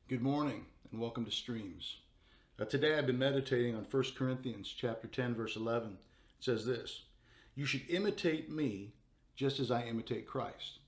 Good morning and welcome to Streams. Today I've been meditating on 1 Corinthians chapter 10 verse 11. It says this, "You should imitate me just as I imitate Christ."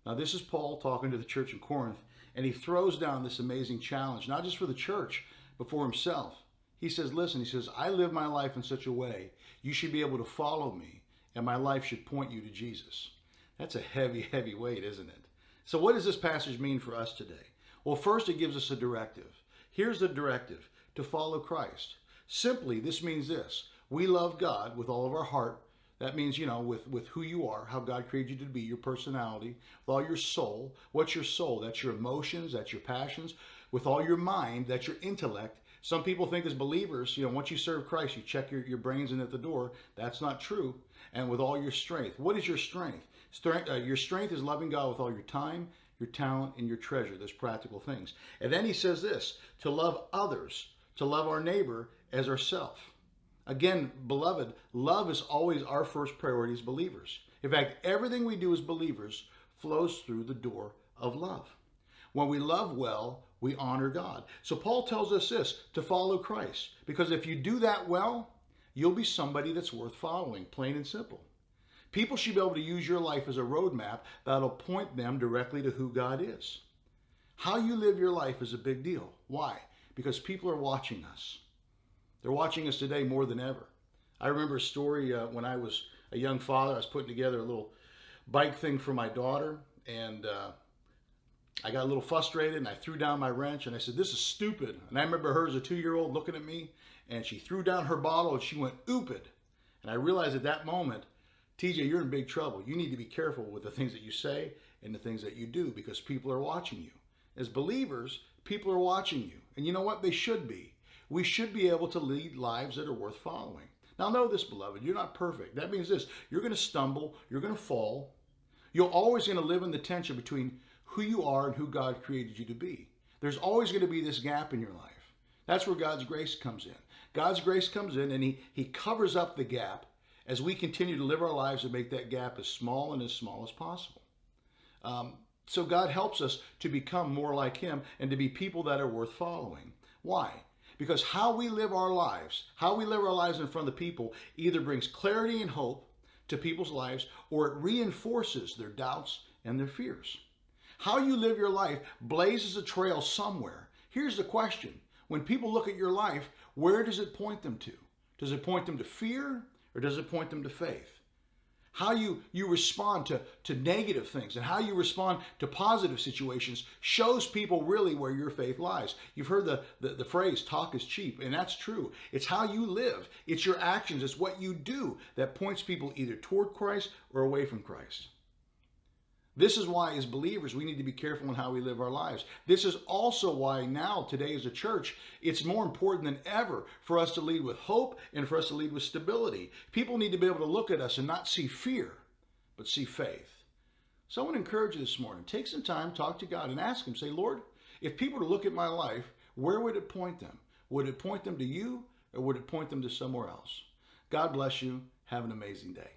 Now this is Paul talking to the church in Corinth, and he throws down this amazing challenge, not just for the church, but for himself. He says, listen, I live my life in such a way, you should be able to follow me, and my life should point you to Jesus. That's a heavy, heavy weight, isn't it? So what does this passage mean for us today? Well, first it gives us a directive. Here's the directive, to follow Christ. Simply, this means this. We love God with all of our heart. That means, with who you are, how God created you to be, your personality, with all your soul. What's your soul? That's your emotions, that's your passions. With all your mind, that's your intellect. Some people think as believers, once you serve Christ, you check your brains in at the door. That's not true. And with all your strength. What is your strength? Your strength is loving God with all your time, your talent, and your treasure. There's practical things. And then he says this, to love others, to love our neighbor as ourselves. Again, beloved, love is always our first priority as believers. In fact, everything we do as believers flows through the door of love. When we love well, we honor God. So Paul tells us this, to follow Christ. Because if you do that well, you'll be somebody that's worth following, plain and simple. People should be able to use your life as a roadmap that'll point them directly to who God is. How you live your life is a big deal. Why? Because people are watching us. They're watching us today more than ever. I remember a story when I was a young father. I was putting together a little bike thing for my daughter, and I got a little frustrated, and I threw down my wrench, and I said, "This is stupid." And I remember her as a 2-year-old looking at me, and she threw down her bottle, and she went, "Oopid." And I realized at that moment, TJ, you're in big trouble. You need to be careful with the things that you say and the things that you do, because people are watching you. As believers, people are watching you. And you know what? They should be. We should be able to lead lives that are worth following. Now know this, beloved, you're not perfect. That means this, you're going to stumble, you're going to fall. You're always going to live in the tension between who you are and who God created you to be. There's always going to be this gap in your life. That's where God's grace comes in. God's grace comes in, and he covers up the gap as we continue to live our lives and make that gap as small as possible. So God helps us to become more like him and to be people that are worth following. Why? Because how we live our lives in front of people either brings clarity and hope to people's lives, or it reinforces their doubts and their fears. How you live your life blazes a trail somewhere. Here's the question. When people look at your life, where does it point them to? Does it point them to fear, or does it point them to faith? How you respond to negative things and how you respond to positive situations shows people really where your faith lies. You've heard the phrase, talk is cheap, and that's true. It's how you live. It's your actions. It's what you do that points people either toward Christ or away from Christ. This is why, as believers, we need to be careful in how we live our lives. This is also why now, today as a church, it's more important than ever for us to lead with hope and for us to lead with stability. People need to be able to look at us and not see fear, but see faith. So I want to encourage you this morning. Take some time, talk to God, and ask him, say, Lord, if people were to look at my life, where would it point them? Would it point them to you, or would it point them to somewhere else? God bless you. Have an amazing day.